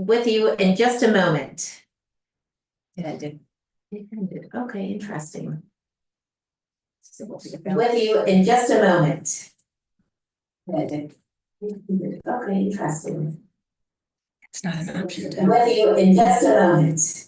with you in just a moment. Yeah, I did. Okay, interesting. With you in just a moment. Yeah, I did. Okay, interesting. It's not an option to. With you in just a moment.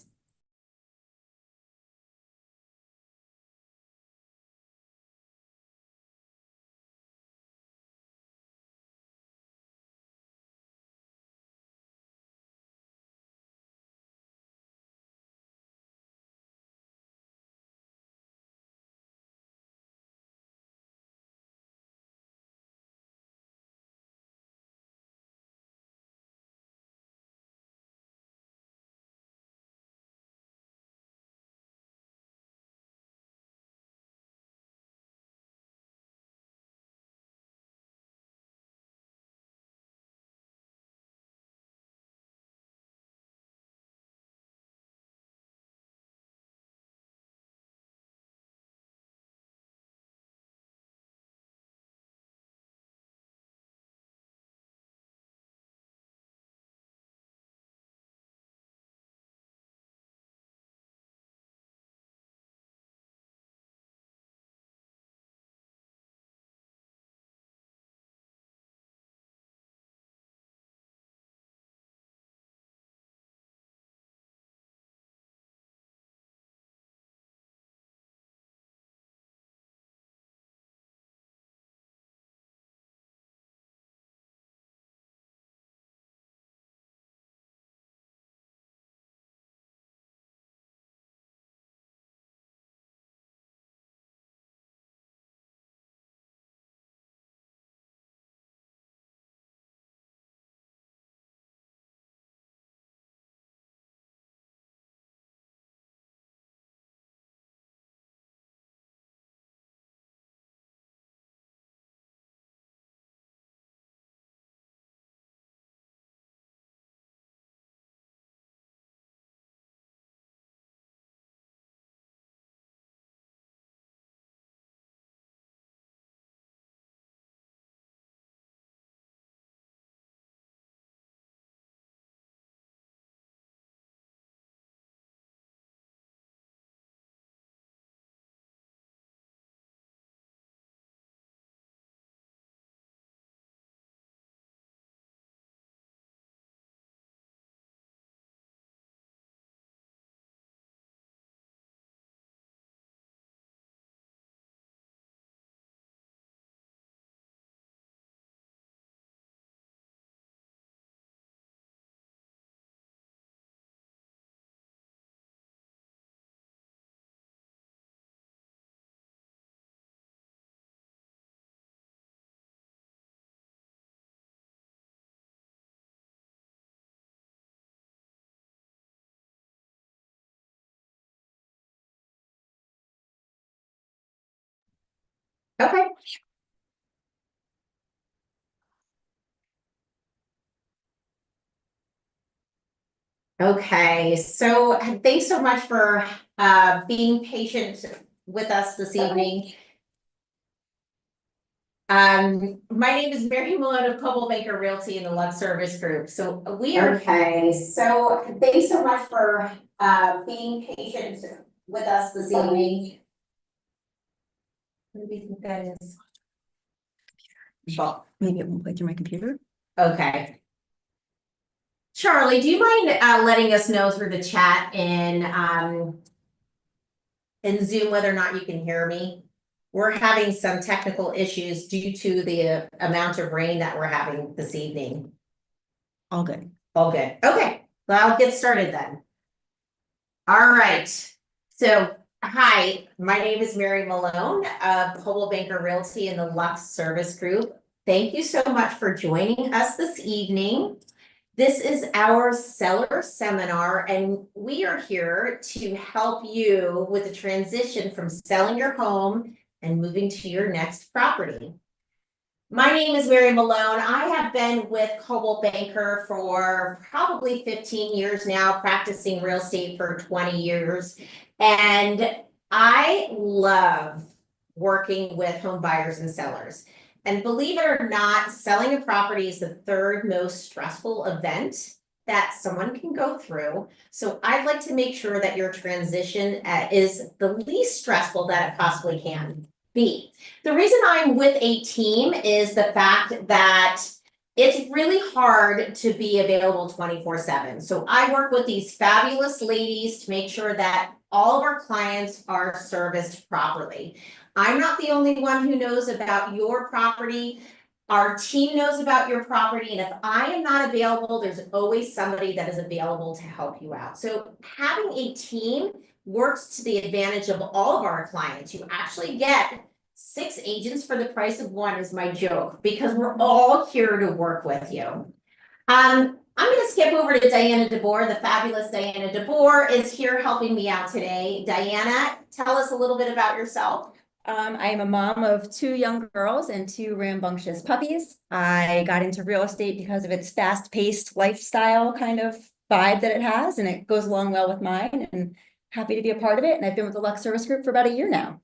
Okay. Okay, so thanks so much for being patient with us this evening. My name is Mary Malone of Coldwell Banker Realty in the Luxe Service Group. So we are so thanks so much for being patient with us this evening. What do you think that is? Well, Maybe it won't play through my computer. okay. Charlie, do you mind letting us know through the chat and in Zoom whether or not you can hear me? We're having some technical issues due to the amount of rain that we're having this evening. All good. All good. Okay, well, I'll get started then. All right. So, hi, my name is Mary Malone of Coldwell Banker Realty in the Luxe Service Group. Thank you so much for joining us this evening. This is our seller seminar, and we are here to help you with the transition from selling your home and moving to your next property. My name is Mary Malone. I have been with Coldwell Banker for probably 15 years now, practicing real estate for 20 years. And I love working with home buyers and sellers. And believe it or not, selling a property is the third most stressful event that someone can go through. So I'd like to make sure that your transition is the least stressful that it possibly can be. The reason I'm with a team is the fact that it's really hard to be available 24/7. So I work with these fabulous ladies to make sure that all of our clients are serviced properly. I'm not the only one who knows about your property. Our team knows about your property, and if I am not available, there's always somebody that is available to help you out. So having a team works to the advantage of all of our clients. You actually get 6 agents for the price of 1 is my joke, because we're all here to work with you. I'm gonna skip over to Diana DeBoer. The fabulous Diana DeBoer is here helping me out today. Diana, tell us a little bit about yourself. I am a mom of 2 young girls and 2 rambunctious puppies. I got into real estate because of its fast-paced lifestyle kind of vibe that it has, and it goes along well with mine, and happy to be a part of it. And I've been with the Luxe Service Group for about a year now.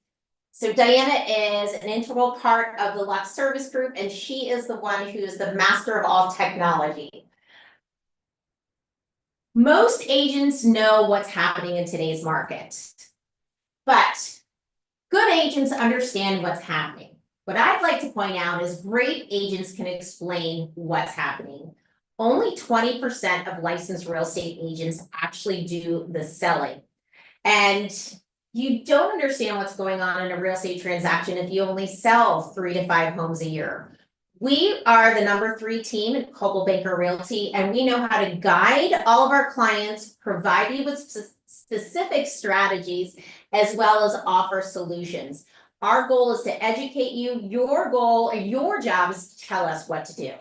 So Diana is an integral part of the Luxe Service Group, and she is the one who is the master of all technology. Most agents know what's happening in today's market, but good agents understand what's happening. What I'd like to point out is great agents can explain what's happening. Only 20% of licensed real estate agents actually do the selling. And you don't understand what's going on in a real estate transaction if you only sell 3 to 5 homes a year. We are the number 3 team at Coldwell Banker Realty, and we know how to guide all of our clients, provide you with specific strategies, as well as offer solutions. Our goal is to educate you. Your goal and your job is to tell us what to do.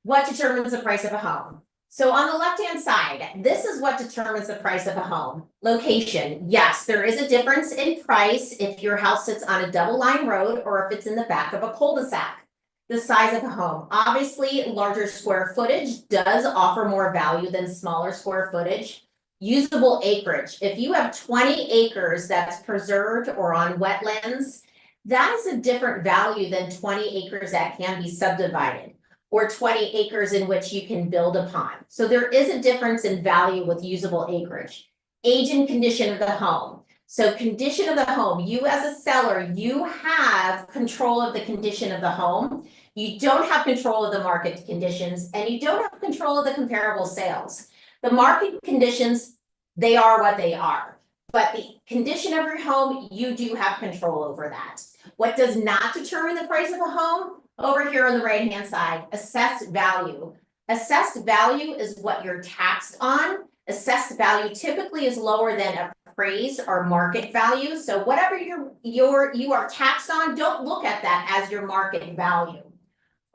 What determines the price of a home? So on the left-hand side, this is what determines the price of a home. Location, yes, there is a difference in price if your house sits on a double-line road or if it's in the back of a cul-de-sac. The size of a home, obviously larger square footage does offer more value than smaller square footage. Usable acreage, if you have 20 acres that's preserved or on wetlands, that is a different value than 20 acres that can be subdivided, or 20 acres in which you can build upon. So there is a difference in value with usable acreage. Age and condition of the home. So condition of the home, you as a seller, you have control of the condition of the home. You don't have control of the market conditions, and you don't have control of the comparable sales. The market conditions, they are what they are. But the condition of your home, you do have control over that. What does not determine the price of a home? Over here on the right-hand side, assessed value. Assessed value is what you're taxed on. Assessed value typically is lower than appraised or market value. So whatever you are taxed on, don't look at that as your market value.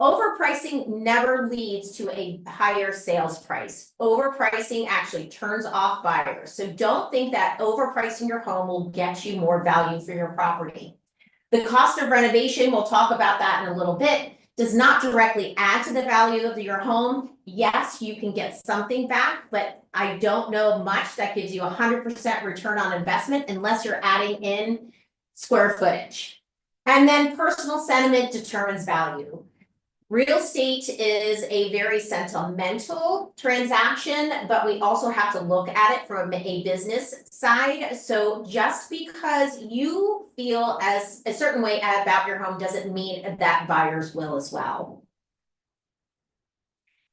Overpricing never leads to a higher sales price. Overpricing actually turns off buyers. So don't think that overpricing your home will get you more value for your property. The cost of renovation, we'll talk about that in a little bit, does not directly add to the value of your home. Yes, you can get something back, but I don't know much that gives you 100% return on investment unless you're adding in square footage. And then personal sentiment determines value. Real estate is a very sentimental transaction, but we also have to look at it from a business side. So just because you feel as a certain way about your home doesn't mean that buyers will as well.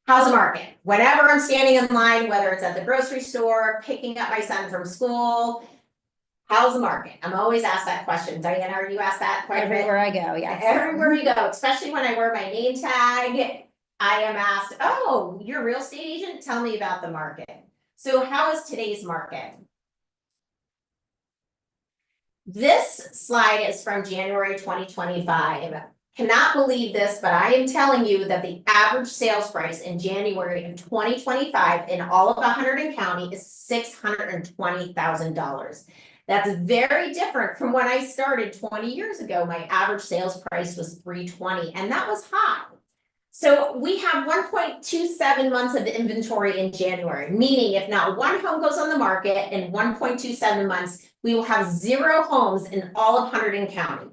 How's the market? Whenever I'm standing in line, whether it's at the grocery store, picking up my son from school, how's the market? I'm always asked that question. Diana, are you asked that quite a bit? Everywhere I go, yes. Everywhere you go, especially when I wear my name tag, I am asked, oh, you're a real estate agent? Tell me about the market. So how is today's market? This slide is from January 2025. Cannot believe this, but I am telling you that the average sales price in January of 2025 in all of Hunterdon County is $620,000. That's very different from when I started 20 years ago. My average sales price was $320,000, and that was high. So we have 1.27 months of inventory in January, meaning if not one home goes on the market in 1.27 months, we will have 0 homes in all of Hunterdon County.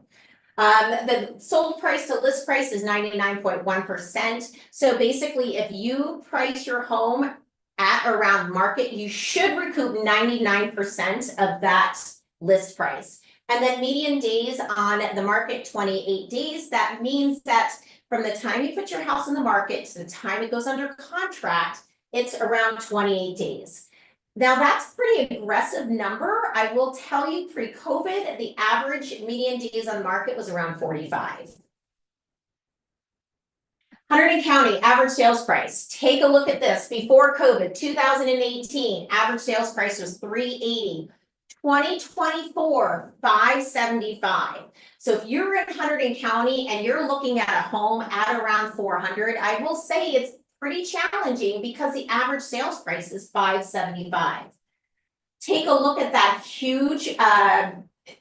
The sold price to list price is 99.1%. So basically, if you price your home at around market, you should recoup 99% of that list price. And then median days on the market, 28 days. That means that from the time you put your house on the market to the time it goes under contract, it's around 28 days. Now, that's a pretty aggressive number. I will tell you, pre-COVID, the average median days on market was around 45. Hunterdon County average sales price. Take a look at this. Before COVID, 2018, average sales price was $380. 2024, $575. So if you're in Hunterdon County and you're looking at a home at around 400, I will say it's pretty challenging because the average sales price is $575. Take a look at that huge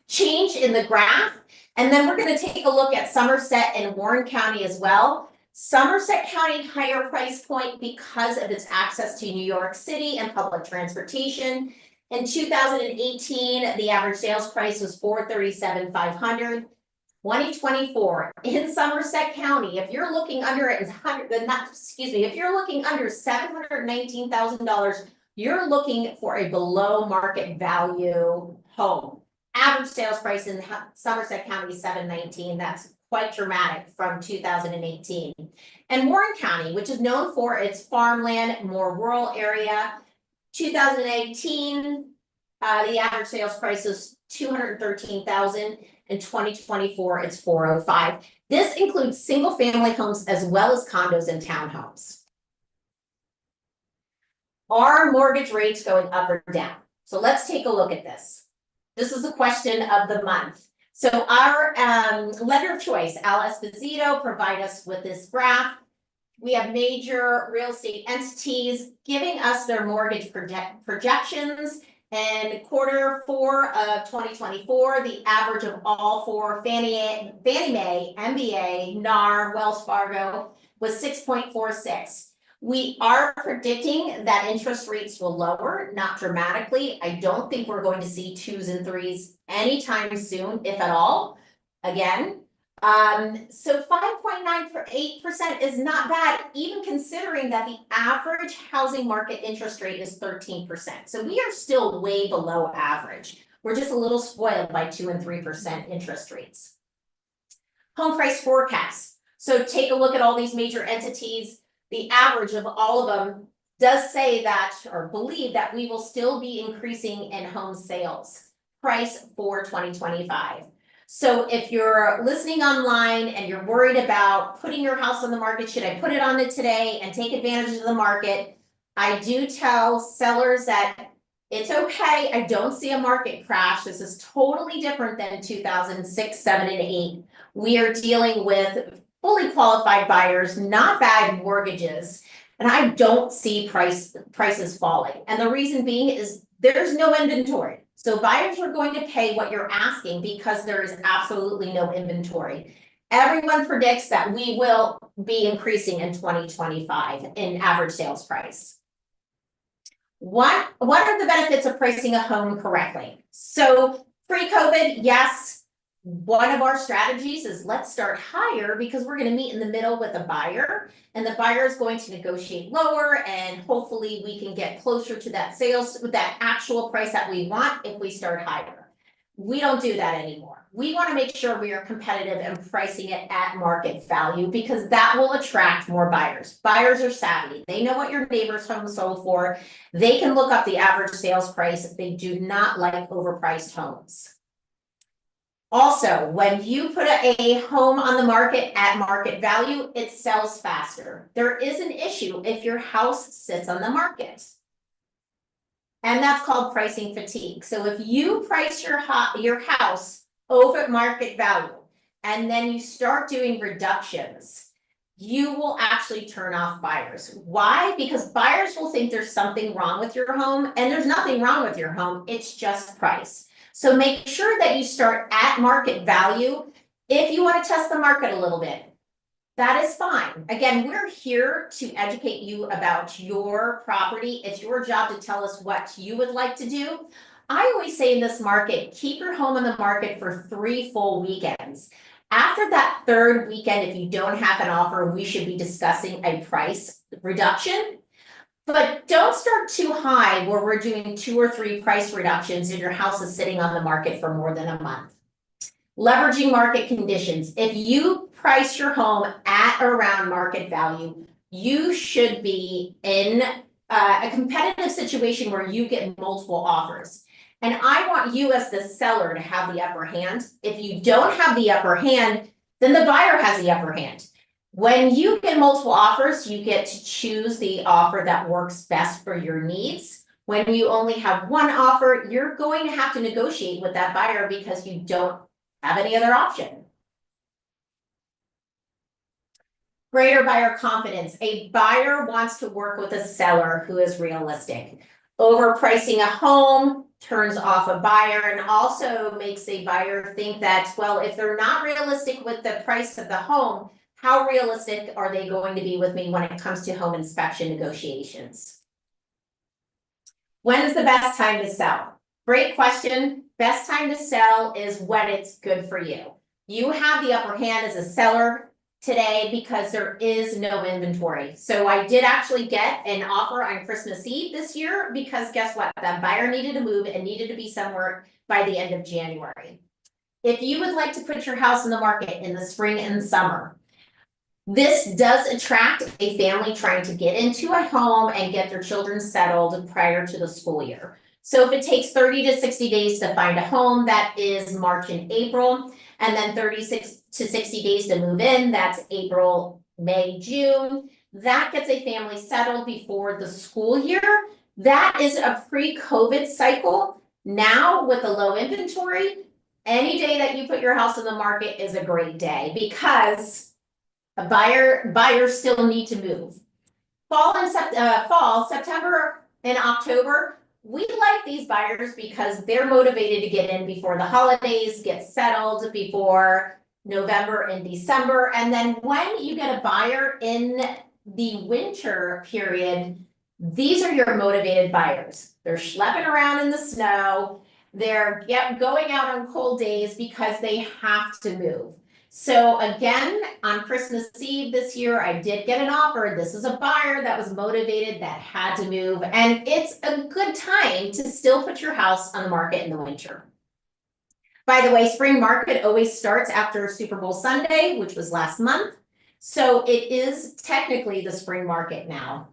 change in the graph. And then we're going to take a look at Somerset and Warren County as well. Somerset County, higher price point because of its access to New York City and public transportation. In 2018, the average sales price was $437,500. 2024 in Somerset County, if you're looking under it, if you're looking under $719,000, you're looking for a below market value home. Average sales price in Somerset County, $719,000. That's quite dramatic from 2018. And Warren County, which is known for its farmland, more rural area, 2018, the average sales price is $213,000. In 2024, it's $405,000. This includes single family homes as well as condos and townhomes. Are mortgage rates going up or down? So let's take a look at this. This is the question of the month. So our lender of choice, Al Esposito, provide us with this graph. We have major real estate entities giving us their mortgage projections. And quarter 4 of 2024, the average of all four, Fannie Mae, MBA, NAR, Wells Fargo, was 6.46. We are predicting that interest rates will lower, not dramatically. I don't think we're going to see 2s and 3s anytime soon, if at all. Again, so 5.98% is not bad, even considering that the average housing market interest rate is 13%. So we are still way below average. We're just a little spoiled by 2 and 3% interest rates. Home price forecast. So take a look at all these major entities. The average of all of them does say that, or believe that we will still be increasing in home sales price for 2025. So if you're listening online and you're worried about putting your house on the market, should I put it on it today and take advantage of the market? I do tell sellers that it's okay. I don't see a market crash. This is totally different than 2006, 7, and 8. We are dealing with fully qualified buyers, not bad mortgages, and I don't see prices falling. And the reason being is there's no inventory. So buyers are going to pay what you're asking because there is absolutely no inventory. Everyone predicts that we will be increasing in 2025 in average sales price. What are the benefits of pricing a home correctly? So pre-COVID, yes, one of our strategies is let's start higher because we're going to meet in the middle with a buyer, and the buyer is going to negotiate lower, and hopefully we can get closer to that sales with that actual price that we want if we start higher. We don't do that anymore. We want to make sure we are competitive and pricing it at market value because that will attract more buyers. Buyers are savvy. They know what your neighbor's home sold for. They can look up the average sales price. They do not like overpriced homes. Also, when you put a home on the market at market value, it sells faster. There is an issue if your house sits on the market. And that's called pricing fatigue. So if you price your house over market value, and then you start doing reductions, you will actually turn off buyers. Why? Because buyers will think there's something wrong with your home, and there's nothing wrong with your home. It's just price. So make sure that you start at market value. If you want to test the market a little bit, that is fine. Again, we're here to educate you about your property. It's your job to tell us what you would like to do. I always say in this market, keep your home on the market for 3 full weekends. After that third weekend, if you don't have an offer, we should be discussing a price reduction. But don't start too high where we're doing 2 or 3 price reductions and your house is sitting on the market for more than a month. Leveraging market conditions. If you price your home at or around market value, you should be in a competitive situation where you get multiple offers. And I want you as the seller to have the upper hand. If you don't have the upper hand, then the buyer has the upper hand. When you get multiple offers, you get to choose the offer that works best for your needs. When you only have one offer, you're going to have to negotiate with that buyer because you don't have any other option. Greater buyer confidence. A buyer wants to work with a seller who is realistic. Overpricing a home turns off a buyer and also makes a buyer think that, well, if they're not realistic with the price of the home, how realistic are they going to be with me when it comes to home inspection negotiations? When's the best time to sell? Great question. Best time to sell is when it's good for you. You have the upper hand as a seller today because there is no inventory. So I did actually get an offer on Christmas Eve this year because guess what? That buyer needed to move and needed to be somewhere by the end of January. If you would like to put your house in the market in the spring and summer, this does attract a family trying to get into a home and get their children settled prior to the school year. So if it takes 30 to 60 days to find a home, that is March and April, and then 36 to 60 days to move in, that's April, May, June. That gets a family settled before the school year. That is a pre-COVID cycle. Now with the low inventory, any day that you put your house in the market is a great day because buyers still need to move. Fall, September and October, we like these buyers because they're motivated to get in before the holidays, get settled before November and December. And then when you get a buyer in the winter period, these are your motivated buyers. They're schlepping around in the snow. They're going out on cold days because they have to move. So again, on Christmas Eve this year, I did get an offer. This is a buyer that was motivated, that had to move. And it's a good time to still put your house on the market in the winter. By the way, spring market always starts after Super Bowl Sunday, which was last month. So it is technically the spring market now.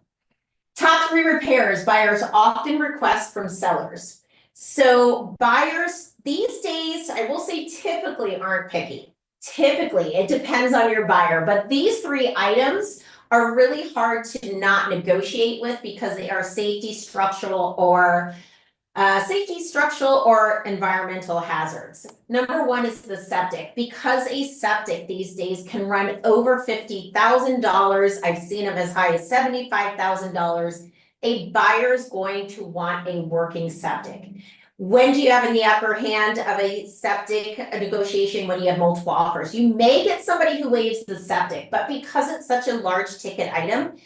Top 3 repairs buyers often request from sellers. So buyers these days, I will say typically aren't picky. Typically, it depends on your buyer, but these 3 items are really hard to not negotiate with because they are safety, structural, or environmental hazards. Number 1 is the septic. Because a septic these days can run over $50,000, I've seen them as high as $75,000, a buyer's going to want a working septic. When do you have in the upper hand of a septic negotiation? When you have multiple offers. You may get somebody who waives the septic, but because it's such a large ticket item,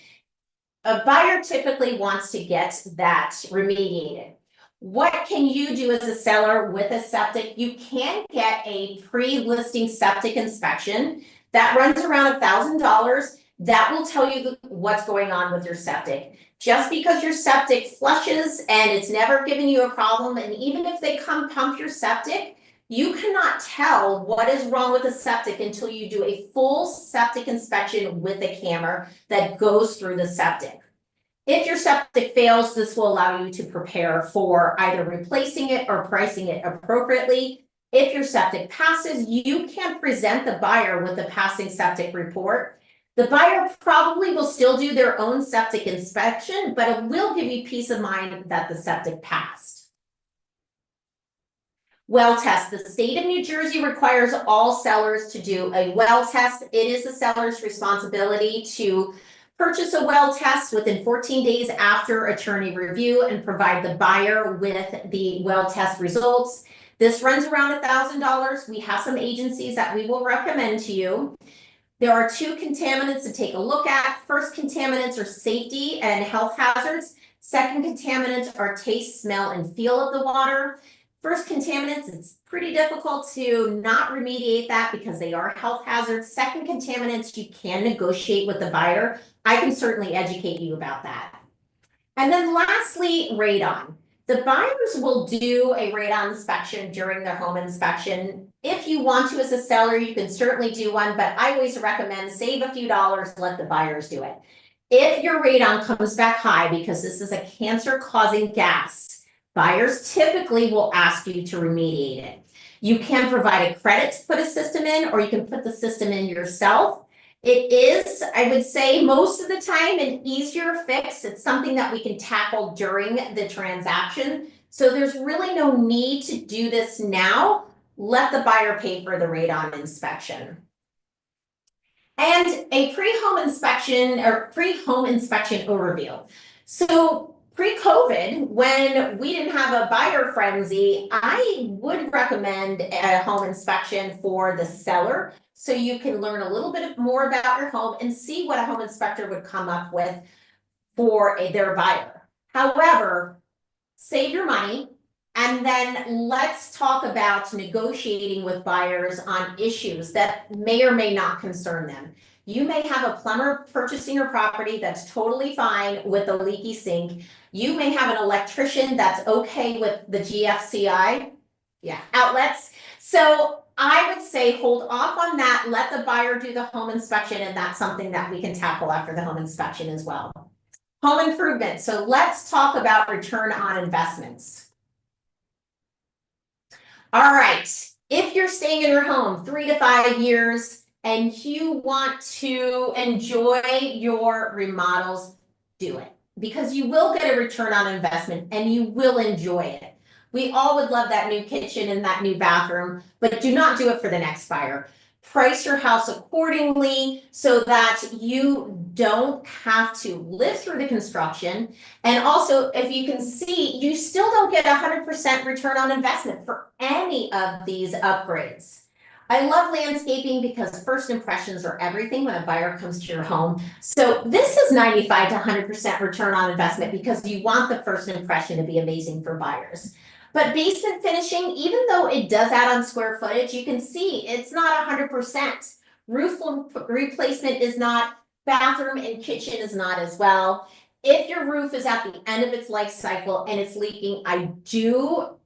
a buyer typically wants to get that remediated. What can you do as a seller with a septic? You can get a pre-listing septic inspection that runs around $1,000. That will tell you what's going on with your septic. Just because your septic flushes and it's never given you a problem, and even if they come pump your septic, you cannot tell what is wrong with the septic until you do a full septic inspection with a camera that goes through the septic. If your septic fails, this will allow you to prepare for either replacing it or pricing it appropriately. If your septic passes, you can present the buyer with a passing septic report. The buyer probably will still do their own septic inspection, but it will give you peace of mind that the septic passed. Well test. The state of New Jersey requires all sellers to do a well test. It is the seller's responsibility to purchase a well test within 14 days after attorney review and provide the buyer with the well test results. This runs around $1,000. We have some agencies that we will recommend to you. There are 2 contaminants to take a look at. First contaminants are safety and health hazards. Second contaminants are taste, smell, and feel of the water. First, contaminants, it's pretty difficult to not remediate that because they are health hazards. Second, contaminants, you can negotiate with the buyer. I can certainly educate you about that. And then lastly, radon. The buyers will do a radon inspection during their home inspection. If you want to as a seller, you can certainly do one, but I always recommend save a few dollars, let the buyers do it. If your radon comes back high because this is a cancer-causing gas, buyers typically will ask you to remediate it. You can provide a credit to put a system in, or you can put the system in yourself. It is, I would say, most of the time an easier fix. It's something that we can tackle during the transaction. So there's really no need to do this now. Let the buyer pay for the radon inspection. And a pre-home inspection overview. So pre-COVID, when we didn't have a buyer frenzy, I would recommend a home inspection for the seller. So you can learn a little bit more about your home and see what a home inspector would come up with for their buyer. However, save your money. And then let's talk about negotiating with buyers on issues that may or may not concern them. You may have a plumber purchasing your property that's totally fine with a leaky sink. You may have an electrician that's okay with the GFCI outlets. So I would say hold off on that, let the buyer do the home inspection, and that's something that we can tackle after the home inspection as well. Home improvement. So let's talk about return on investments. All right, if you're staying in your home 3 to 5 years and you want to enjoy your remodels, do it. Because you will get a return on investment and you will enjoy it. We all would love that new kitchen and that new bathroom, but do not do it for the next buyer. Price your house accordingly so that you don't have to live through the construction. And also, if you can see, you still don't get 100% return on investment for any of these upgrades. I love landscaping because first impressions are everything when a buyer comes to your home. So this is 95 to 100% return on investment because you want the first impression to be amazing for buyers. But basement finishing, even though it does add on square footage, you can see it's not 100%. Roof replacement is not, bathroom and kitchen is not as well. If your roof is at the end of its life cycle and it's leaking, I do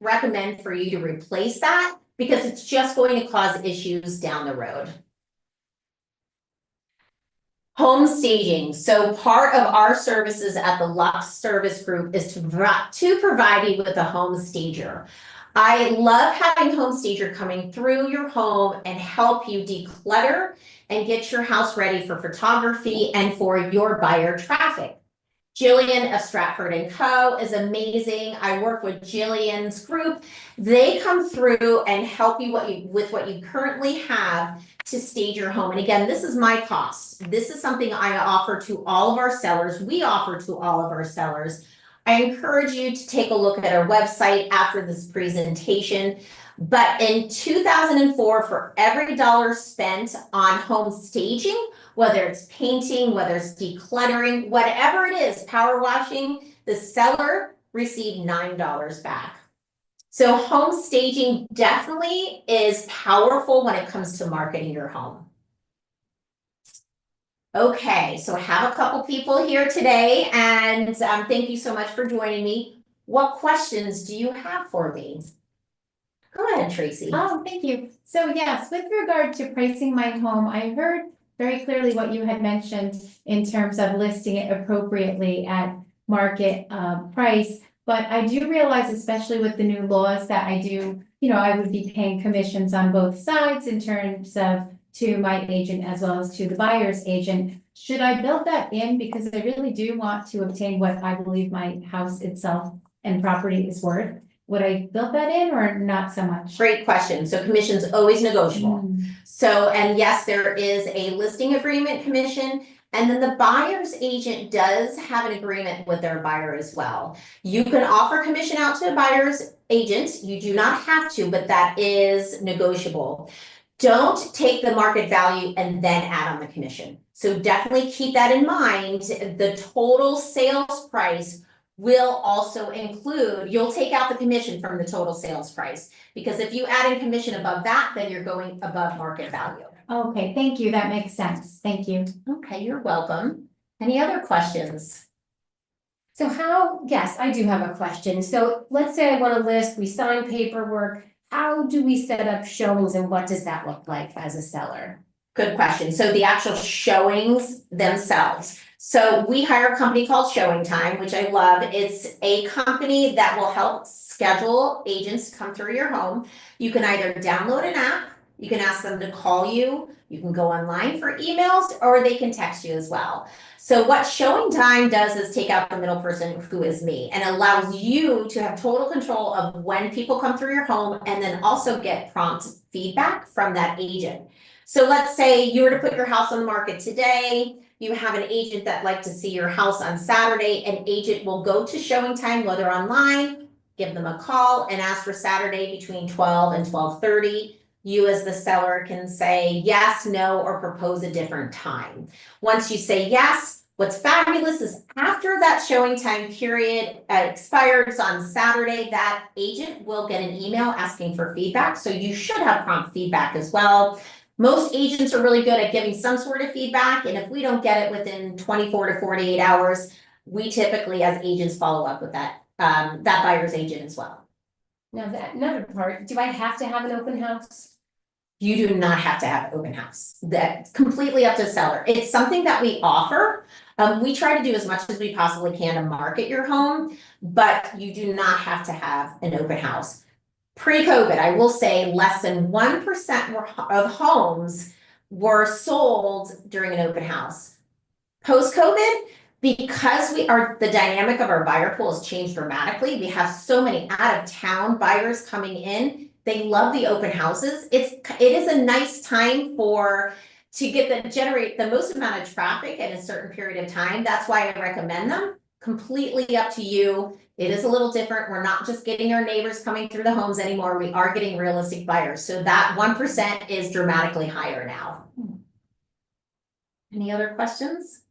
recommend for you to replace that because it's just going to cause issues down the road. Home staging. So part of our services at the Luxe Service Group is to provide you with a home stager. I love having home stager coming through your home and help you declutter and get your house ready for photography and for your buyer traffic. Jillian of Stratford & Co. is amazing. I work with Jillian's group. They come through and help you with what you currently have to stage your home. And again, this is my cost. This is something I offer to all of our sellers. We offer to all of our sellers. I encourage you to take a look at our website after this presentation. But in 2004, for every dollar spent on home staging, whether it's painting, whether it's decluttering, whatever it is, power washing, the seller received $9 back. So home staging definitely is powerful when it comes to marketing your home. Okay, so I have a couple people here today, and thank you so much for joining me. What questions do you have for me? Go ahead, Tracy. Oh, thank you. So yes, with regard to pricing my home, I heard very clearly what you had mentioned in terms of listing it appropriately at market price. But I do realize, especially with the new laws, that I would be paying commissions on both sides in terms of to my agent as well as to the buyer's agent. Should I build that in? Because I really do want to obtain what I believe my house itself and property is worth. Would I build that in or not so much? Great question. So commission's always negotiable. So, and yes, there is a listing agreement commission, and then the buyer's agent does have an agreement with their buyer as well. You can offer commission out to a buyer's agent. You do not have to, but that is negotiable. Don't take the market value and then add on the commission. So definitely keep that in mind. The total sales price will also include, you'll take out the commission from the total sales price. Because if you add in commission above that, then you're going above market value. Okay, thank you. That makes sense. Thank you. Okay, you're welcome. Any other questions? So how, yes, I do have a question. So let's say I want to list, we sign paperwork. How do we set up showings and what does that look like as a seller? Good question. So the actual showings themselves. So we hire a company called Showing Time, which I love. It's a company that will help schedule agents to come through your home. You can either download an app, you can ask them to call you, you can go online for emails, or they can text you as well. So what Showing Time does is take out the middle person, who is me, and allows you to have total control of when people come through your home, and then also get prompt feedback from that agent. So let's say you were to put your house on the market today, you have an agent that'd like to see your house on Saturday, an agent will go to Showing Time, whether online, give them a call and ask for Saturday between 12 and 12:30. You as the seller can say yes, no, or propose a different time. Once you say yes, what's fabulous is after that Showing Time period expires on Saturday, that agent will get an email asking for feedback. So you should have prompt feedback as well. Most agents are really good at giving some sort of feedback, and if we don't get it within 24 to 48 hours, we typically as agents follow up with that buyer's agent as well. Now that another part, do I have to have an open house? You do not have to have an open house. That's completely up to the seller. It's something that we offer. We try to do as much as we possibly can to market your home, but you do not have to have an open house. Pre-COVID, I will say less than 1% of homes were sold during an open house. Post-COVID, because the dynamic of our buyer pool has changed dramatically, we have so many out-of-town buyers coming in. They love the open houses. It is a nice time to generate the most amount of traffic in a certain period of time. That's why I recommend them. Completely up to you. It is a little different. We're not just getting our neighbors coming through the homes anymore. We are getting realistic buyers. So that 1% is dramatically higher now. Any other questions?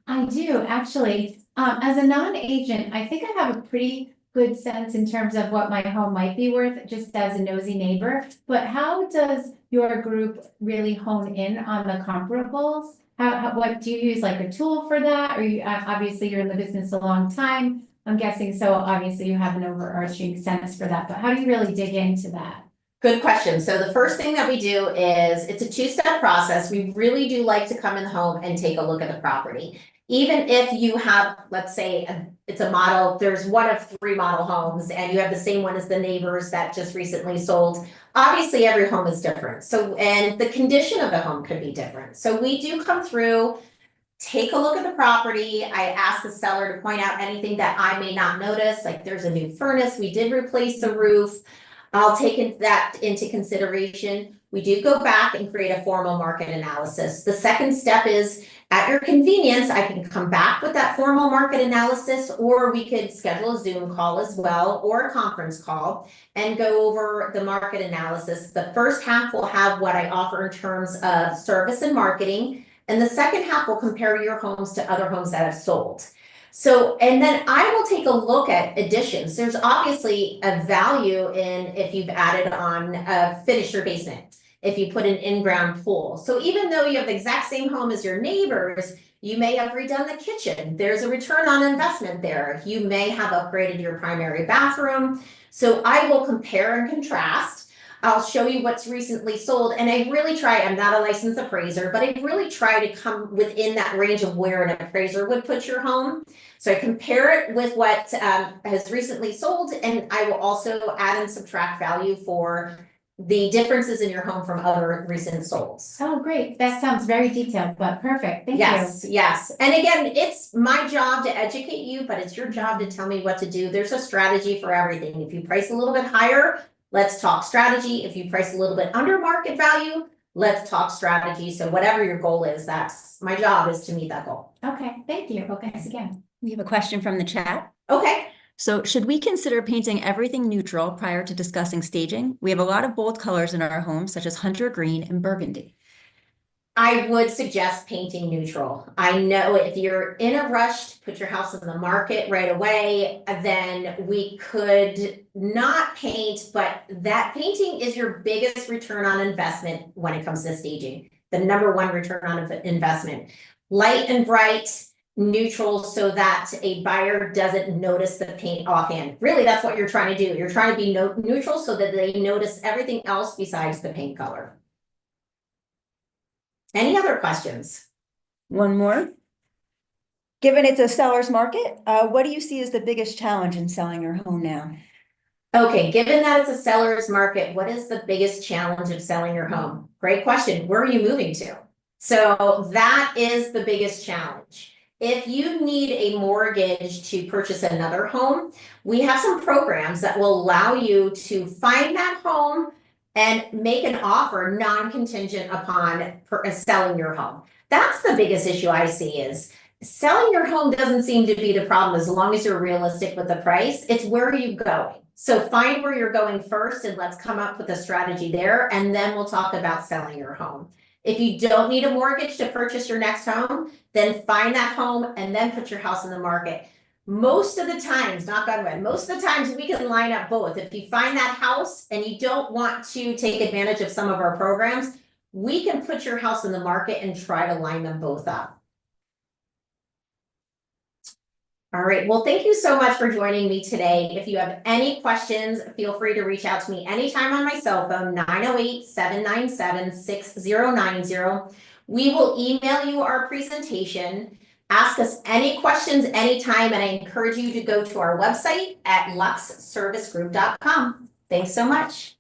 I do, actually. As a non-agent, I think I have a pretty good sense in terms of what my home might be worth, just as a nosy neighbor. But how does your group really hone in on the comparables? What do you use, like a tool for that? Or you, obviously you're in the business a long time, I'm guessing, so obviously you have an overarching sense for that, but how do you really dig into that? Good question. So the first thing that we do is, it's a two-step process. We really do like to come in the home and take a look at the property. Even if you have, let's say, it's a model, there's one of 3 model homes and you have the same one as the neighbors that just recently sold. Obviously, every home is different. So, and the condition of the home could be different. So we do come through, take a look at the property. I ask the seller to point out anything that I may not notice, like there's a new furnace, we did replace the roof. I'll take that into consideration. We do go back and create a formal market analysis. The second step is, at your convenience, I can come back with that formal market analysis, or we could schedule a Zoom call as well, or a conference call, and go over the market analysis. The first half will have what I offer in terms of service and marketing, and the second half will compare your homes to other homes that have sold. So, and then I will take a look at additions. There's obviously a value in if you've added on a finished your basement, if you put an in-ground pool. So even though you have the exact same home as your neighbors, you may have redone the kitchen. There's a return on investment there. You may have upgraded your primary bathroom. So I will compare and contrast. I'll show you what's recently sold. And I really try, I'm not a licensed appraiser, but I really try to come within that range of where an appraiser would put your home. So I compare it with what has recently sold, and I will also add and subtract value for the differences in your home from other recent solds. Oh, great. That sounds very detailed, but perfect. Thank you. Yes. And again, it's my job to educate you, but it's your job to tell me what to do. There's a strategy for everything. If you price a little bit higher, let's talk strategy. If you price a little bit under market value, let's talk strategy. So whatever your goal is, that's my job, is to meet that goal. Okay, thank you. Okay, thanks again. We have a question from the chat. Okay. So should we consider painting everything neutral prior to discussing staging? We have a lot of bold colors in our home, such as hunter green and burgundy. I would suggest painting neutral. I know if you're in a rush to put your house on the market right away, then we could not paint, but that painting is your biggest return on investment when it comes to staging. The number one return on investment. Light and bright, neutral, so that a buyer doesn't notice the paint offhand. Really, that's what you're trying to do. You're trying to be neutral so that they notice everything else besides the paint color. Any other questions? One more. Given it's a seller's market, what do you see as the biggest challenge in selling your home now? Okay, given that it's a seller's market, what is the biggest challenge of selling your home? Great question. Where are you moving to? So that is the biggest challenge. If you need a mortgage to purchase another home, we have some programs that will allow you to find that home and make an offer non-contingent upon selling your home. That's the biggest issue I see is selling your home doesn't seem to be the problem as long as you're realistic with the price. It's where are you going? So find where you're going first and let's come up with a strategy there, and then we'll talk about selling your home. If you don't need a mortgage to purchase your next home, then find that home and then put your house in the market. Most of the times, knock on wood, most of the times we can line up both. If you find that house and you don't want to take advantage of some of our programs, we can put your house in the market and try to line them both up. All right, well, thank you so much for joining me today. If you have any questions, feel free to reach out to me anytime on my cell phone, 908-797-6090. We will email you our presentation. Ask us any questions anytime, and I encourage you to go to our website at luxeservicegroup.com. Thanks so much.